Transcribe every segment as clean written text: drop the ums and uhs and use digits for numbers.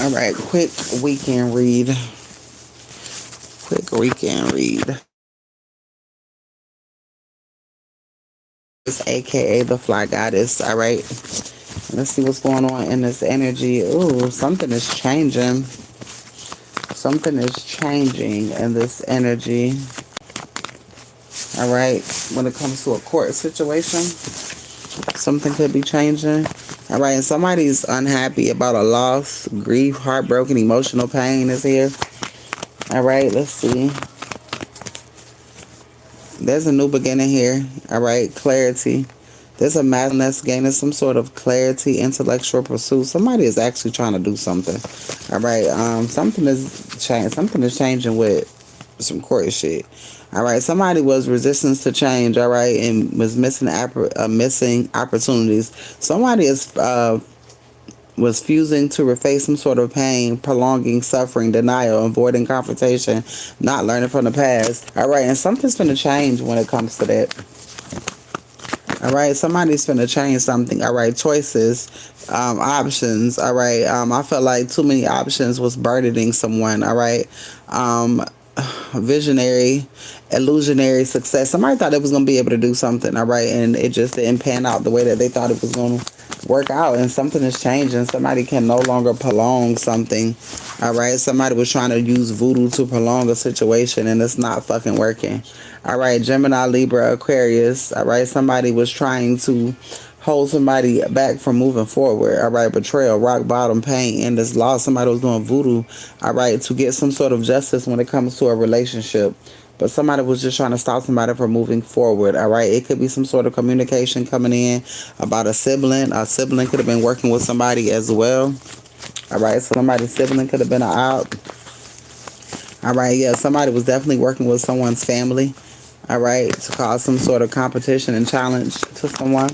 All right, quick weekend read. Quick weekend read. It's AKA the Fly Goddess. All right. Let's see what's going on in this energy. Ooh, something is changing. Something is changing in this energy. All right. When it comes to a court situation, something could be changing. All right. And somebody's unhappy about a loss, grief, heartbroken, emotional pain is here. All right. Let's see. There's a new beginning here. All right. Clarity. There's a man that's gaining some sort of clarity, intellectual pursuit. Somebody is actually trying to do something. All right. Something is changing. Something is changing with some court shit. All right. Somebody was resistance to change. All right, and was missing opportunities. Somebody is was fusing to reface some sort of pain, prolonging suffering, denial, avoiding confrontation, not learning from the past. All right, and something's going to change when it comes to that. All right, somebody's finna change something. All right, choices, options. All right, I felt like too many options was burdening someone. All right, visionary, illusionary success. Somebody thought it was gonna be able to do something. All right, and it just didn't pan out the way that they thought it was gonna work out. And something is changing. Somebody can no longer prolong something. All right, somebody was trying to use voodoo to prolong a situation, and it's not fucking working. All right, Gemini, Libra, Aquarius. All right, somebody was trying to hold somebody back from moving forward. All right, betrayal, rock bottom, pain, and this loss. Somebody was doing voodoo. All right, to get some sort of justice when it comes to a relationship. But somebody was just trying to stop somebody from moving forward. All right, it could be some sort of communication coming in about a sibling. A sibling could have been working with somebody as well. All right, so somebody's sibling could have been out. All right, yeah, somebody was definitely working with someone's family. All right, to cause some sort of competition and challenge to someone.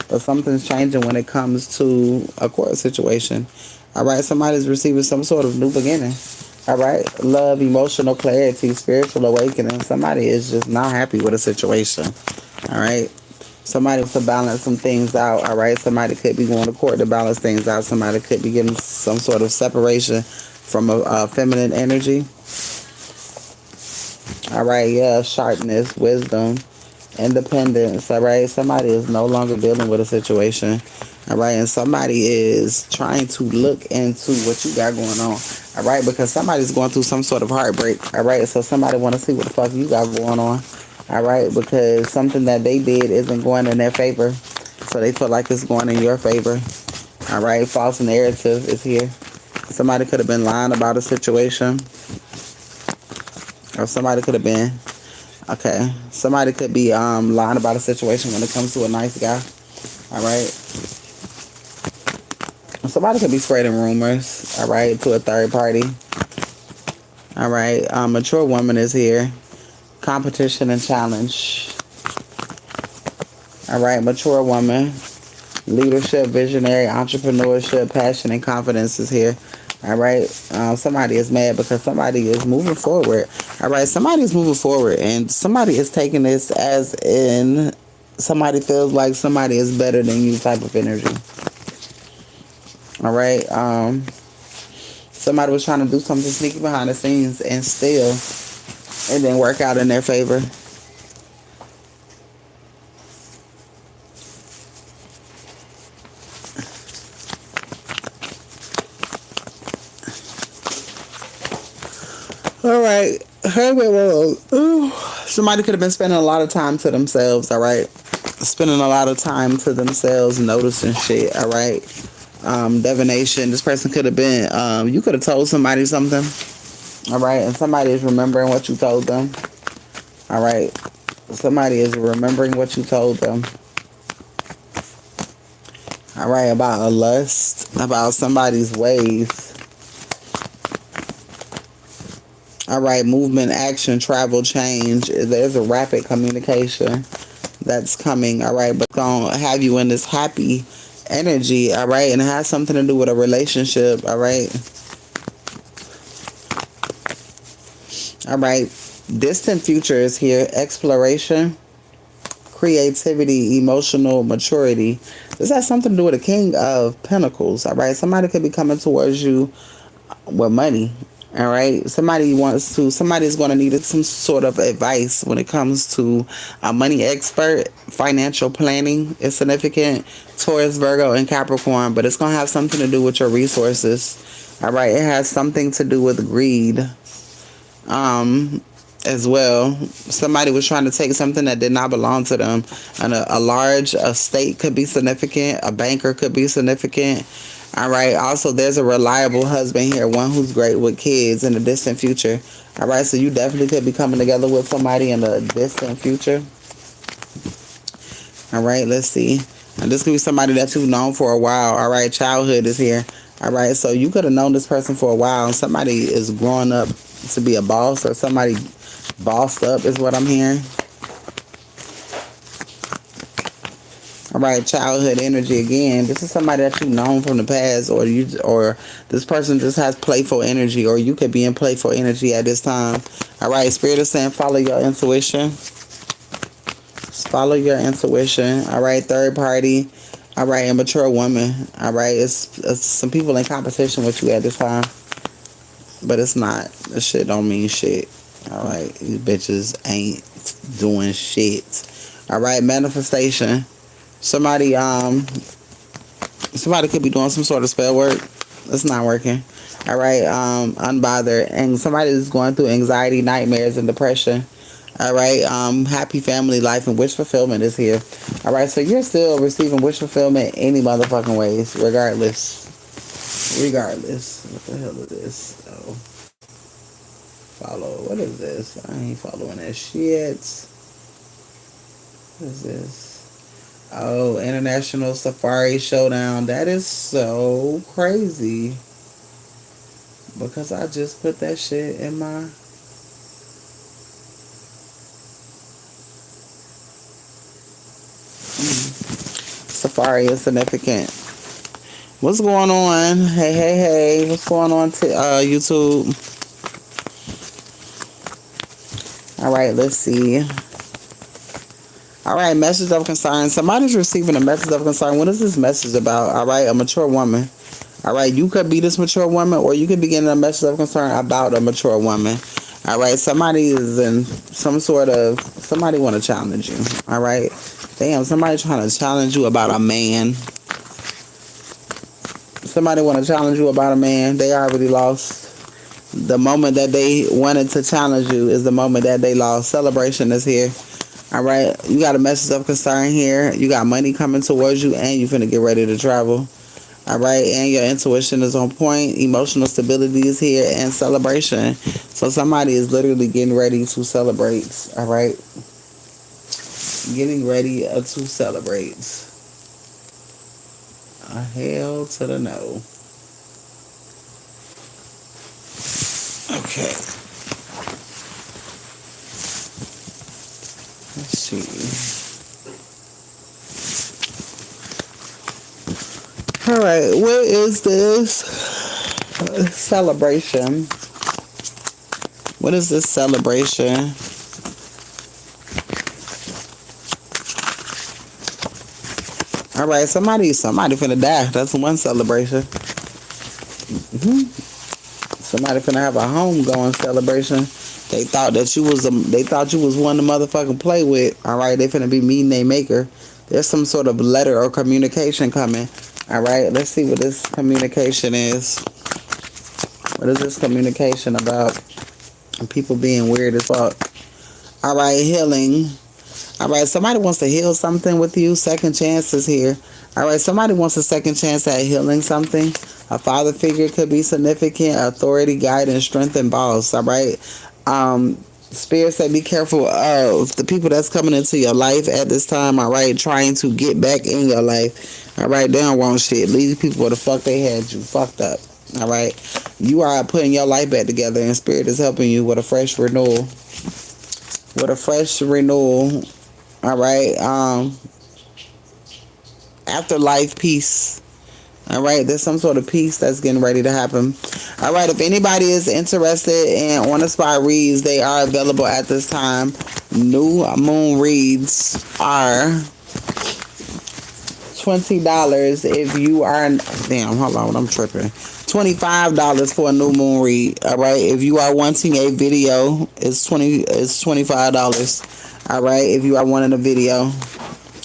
But something's changing when it comes to a court situation. All right, somebody's receiving some sort of new beginning. All right, love, emotional clarity, spiritual awakening. Somebody is just not happy with a situation. All right, somebody wants to balance some things out. All right, somebody could be going to court to balance things out. Somebody could be getting some sort of separation from a feminine energy. All right, yeah, sharpness, wisdom, independence. All right, somebody is no longer dealing with a situation. All right, and somebody is trying to look into what you got going on. All right, because somebody's going through some sort of heartbreak. All right, so somebody want to see what the fuck you got going on. All right, because something that they did isn't going in their favor, so they feel like it's going in your favor. All right, false narrative is here. Somebody could have been lying about a situation. Or somebody could have been, okay, somebody could be lying about a situation when it comes to a nice guy. All right. Somebody could be spreading rumors, all right, to a third party. All right. Mature woman is here. Competition and challenge. All right. Mature woman. Leadership, visionary, entrepreneurship, passion, and confidence is here. All right. Somebody is mad because somebody is moving forward. All right. Somebody is moving forward, and somebody is taking this as in somebody feels like somebody is better than you type of energy. All right. Somebody was trying to do something sneaky behind the scenes, and still it didn't work out in their favor. All right. Somebody could have been spending a lot of time to themselves. All right. Spending a lot of time to themselves, noticing shit. All right. Divination. This person could have been, you could have told somebody something. All right. And somebody is remembering what you told them. All right. Somebody is remembering what you told them. All right. About a lust. About somebody's ways. All right, movement, action, travel, change. There's a rapid communication that's coming, all right, but gonna have you in this happy energy, all right, and it has something to do with a relationship, all right. All right, distant future is here, exploration, creativity, emotional maturity. This has something to do with a King of Pentacles. All right. Somebody could be coming towards you with money. All right. Somebody's going to need some sort of advice when it comes to a money expert. Financial planning is significant. Taurus, Virgo, and Capricorn, but it's going to have something to do with your resources. All right. It has something to do with greed. As well. Somebody was trying to take something that did not belong to them. And a large estate could be significant. A banker could be significant. All right. Also, there's a reliable husband here, one who's great with kids in the distant future. All right. So you definitely could be coming together with somebody in the distant future. All right. Let's see. And this could be somebody that you've known for a while. All right. Childhood is here. All right. So you could have known this person for a while. And somebody is growing up to be a boss, or somebody bossed up is what I'm hearing. All right, childhood energy again. This is somebody that you've known from the past, or this person just has playful energy, or you could be in playful energy at this time. All right, Spirit is saying follow your intuition. Follow your intuition. All right, third party. All right, immature woman. All right, it's some people in competition with you at this time, but it's not. This shit don't mean shit. All right, these bitches ain't doing shit. All right, manifestation. Somebody could be doing some sort of spell work. It's not working. All right, unbothered, and somebody is going through anxiety, nightmares, and depression. All right, happy family life and wish fulfillment is here. All right, so you're still receiving wish fulfillment any motherfucking ways, regardless. What the hell is this? Oh, follow. What is this? I ain't following that shit. What is this? Oh, International Safari Showdown. That is so crazy. Because I just put that shit in my... Safari is significant. What's going on? Hey. What's going on to YouTube? All right, let's see. All right, message of concern. Somebody's receiving a message of concern. What is this message about? All right, a mature woman. All right, you could be this mature woman, or you could be getting a message of concern about a mature woman. All right, somebody is in some sort of... Somebody want to challenge you. All right. Damn, somebody trying to challenge you about a man. Somebody want to challenge you about a man. They already lost. The moment that they wanted to challenge you is the moment that they lost. Celebration is here. All right, you got a message of concern here. You got money coming towards you, and you finna get ready to travel. All right, and your intuition is on point. Emotional stability is here, and celebration. So somebody is literally getting ready to celebrate. All right, getting ready to celebrate. Hell to the no. Okay. Let's see. All right, what is this celebration? What is this celebration? All right, somebody finna die. That's one celebration. Somebody finna have a homegoing celebration. They thought that you was one to motherfucking play with. All right, they finna be meeting their maker. There's some sort of letter or communication coming. All right, let's see what this communication is. What is this communication about? People being weird as fuck. All right, healing. All right, somebody wants to heal something with you. Second chance is here. All right, somebody wants a second chance at healing something. A father figure could be significant. Authority, guidance, strength, and boss. All right. Spirit said be careful of the people that's coming into your life at this time. All right, trying to get back in your life. All right, they don't want shit. Leave people where the fuck they had you fucked up. All right, you are putting your life back together, and Spirit is helping you with a fresh renewal. All right. Afterlife peace. All right, there's some sort of peace that's getting ready to happen. All right, if anybody is interested in on the spot reads, they are available at this time. New moon reads are $20 if you are, damn, hold on, I'm tripping. $25 for a new moon read. All right. If you are wanting a video, it's $25. All right. If you are wanting a video,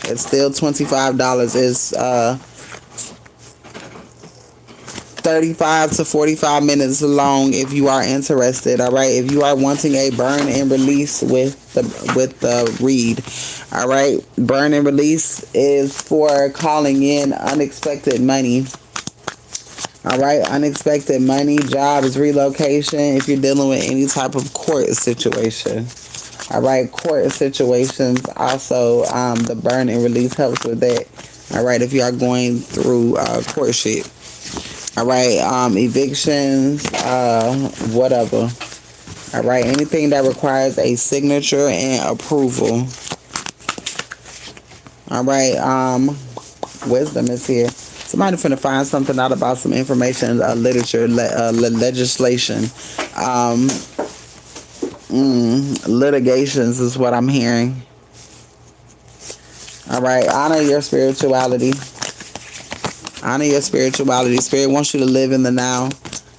it's still $25. It's 35 to 45 minutes long if you are interested. All right. If you are wanting a burn and release with the read. All right. Burn and release is for calling in unexpected money. All right. Unexpected money, jobs, relocation. If you're dealing with any type of court situation. All right. Court situations. Also, the burn and release helps with that. All right. If you are going through court shit. All right, evictions, whatever. All right, anything that requires a signature and approval. All right, wisdom is here. Somebody finna find something out about some information, literature, legislation, litigations is what I'm hearing. All right, honor your spirituality. Honor your spirituality. Spirit wants you to live in the now.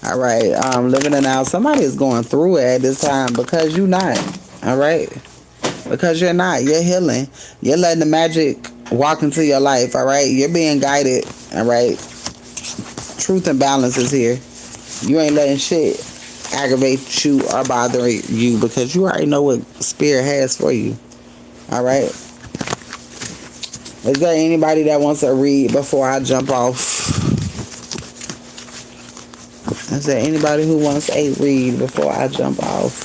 All right. Live in the now. Somebody is going through it at this time because you're not. All right. Because you're not. You're healing. You're letting the magic walk into your life. All right. You're being guided. All right. Truth and balance is here. You ain't letting shit aggravate you or bother you because you already know what Spirit has for you. All right. Is there anybody that wants to read before I jump off? Is there anybody who wants a read before I jump off?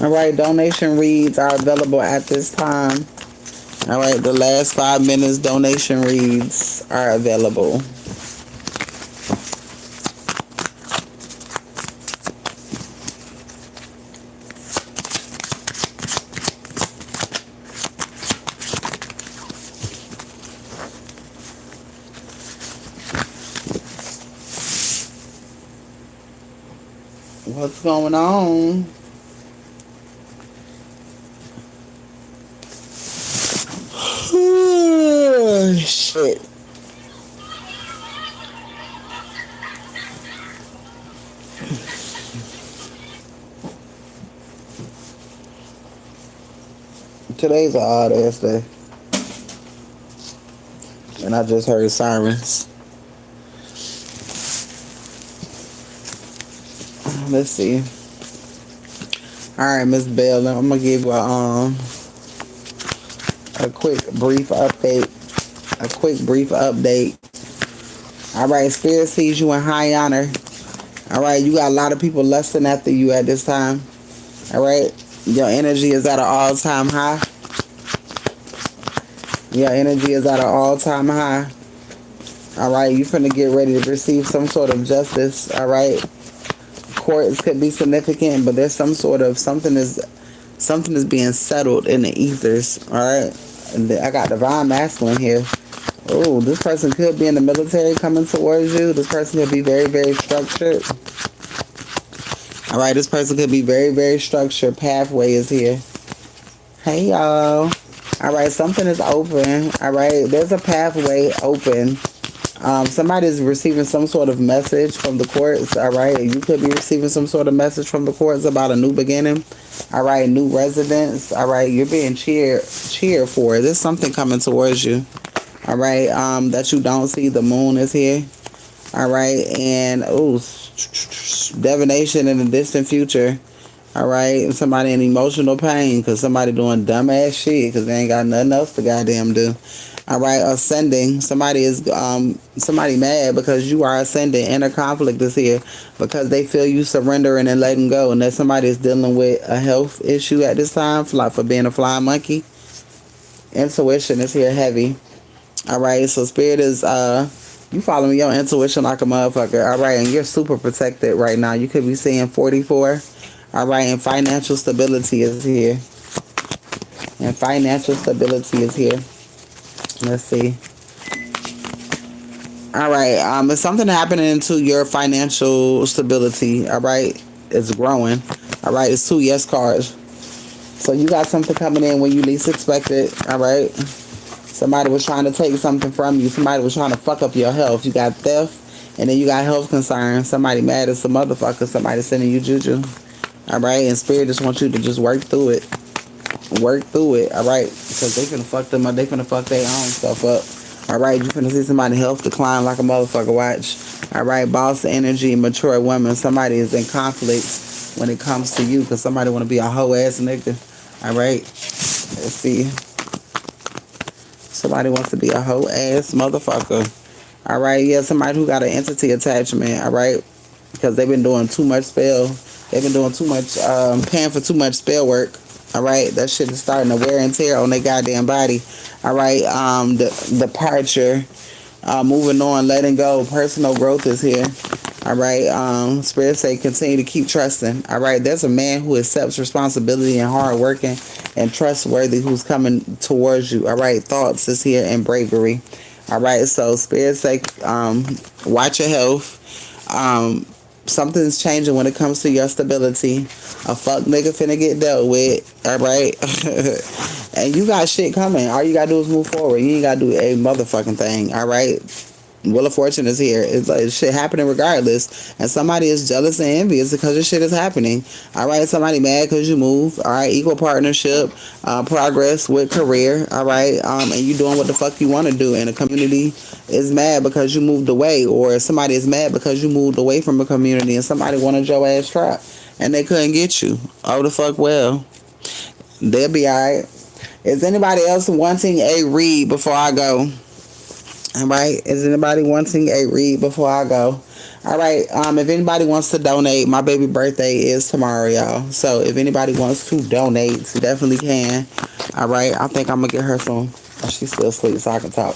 All right, donation reads are available at this time. All right, the last 5 minutes donation reads are available. What's going on? Shit. Today's an odd ass day. And I just heard sirens. Let's see. Alright, Miss Bell, I'm gonna give you a quick brief update. Alright, Spirit sees you in high honor. Alright, you got a lot of people lusting after you at this time. Alright, your energy is at an all-time high. Your energy is at an all-time high. Alright, you finna get ready to receive some sort of justice. Alright, courts could be significant, but there's some sort of something is being settled in the ethers. Alright, and I got divine masculine here. Oh, this person could be in the military coming towards you. This person could be very, very structured. All right, this person could be very, very structured. Pathway is here. Hey, y'all. All right, something is open. All right, there's a pathway open. Somebody's receiving some sort of message from the courts. All right, you could be receiving some sort of message from the courts about a new beginning. All right, new residence. All right, you're being cheered for. There's something coming towards you. All right, that you don't see. The moon is here. All right, and divination in the distant future. All right, somebody in emotional pain because somebody doing dumbass shit because they ain't got nothing else to goddamn do. All right, ascending. Somebody mad because you are ascending. Inner conflict is here because they feel you surrendering and letting go, and that somebody is dealing with a health issue at this time, for being a flying monkey. Intuition is here heavy. All right, so Spirit is you following your intuition like a motherfucker. All right, and you're super protected right now. You could be seeing 44. All right, and financial stability is here. Let's see. All right. It's something happening to your financial stability. All right. It's growing. All right. It's two yes cards. So you got something coming in when you least expect it. All right. Somebody was trying to take something from you. Somebody was trying to fuck up your health. You got theft, and then you got health concerns. Somebody mad as a motherfucker. Somebody sending you juju. All right. And spirit just wants you to just work through it. Work through it. All right. Because they finna fuck them up. They finna fuck their own stuff up. All right, you finna see somebody health decline like a motherfucker. Watch. All right, boss energy, mature woman. Somebody is in conflict when it comes to you because somebody want to be a hoe ass nigga. All right, let's see. Somebody wants to be a hoe ass motherfucker. All right, yeah, somebody who got an entity attachment. All right, because they've been doing too much spell. They've been doing too much, paying for too much spell work. All right, that shit is starting to wear and tear on their goddamn body. All right, the departure, moving on, letting go, personal growth is here. All right, spirit say continue to keep trusting. All right, there's a man who accepts responsibility and hard working and trustworthy who's coming towards you. All right, thoughts is here and bravery. All right, so spirit say watch your health. Something's changing when it comes to your stability. A fuck nigga finna get dealt with. All right. And you got shit coming. All you gotta do is move forward. You ain't gotta do a motherfucking thing. All right. Wheel of Fortune is here. It's like shit happening regardless. And somebody is jealous and envious because this shit is happening. All right. Somebody mad because you move. All right. Equal partnership, progress with career. All right. And you doing what the fuck you want to do. And the community is mad because you moved away. Or somebody is mad because you moved away from a community and somebody wanted your ass trapped and they couldn't get you. Oh, the fuck well. They'll be alright. Is anybody else wanting a read before I go? All right. Is anybody wanting a read before I go? All right. If anybody wants to donate, my baby birthday is tomorrow, y'all. So if anybody wants to donate, you definitely can. All right. I think I'm gonna get her some. Oh, she's still asleep, so I can talk.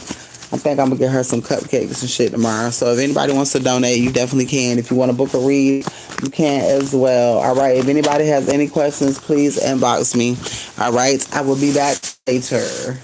I think I'm gonna get her some cupcakes and shit tomorrow. So if anybody wants to donate, you definitely can. If you want to book a read, you can as well. All right. If anybody has any questions, please inbox me. All right. I will be back later.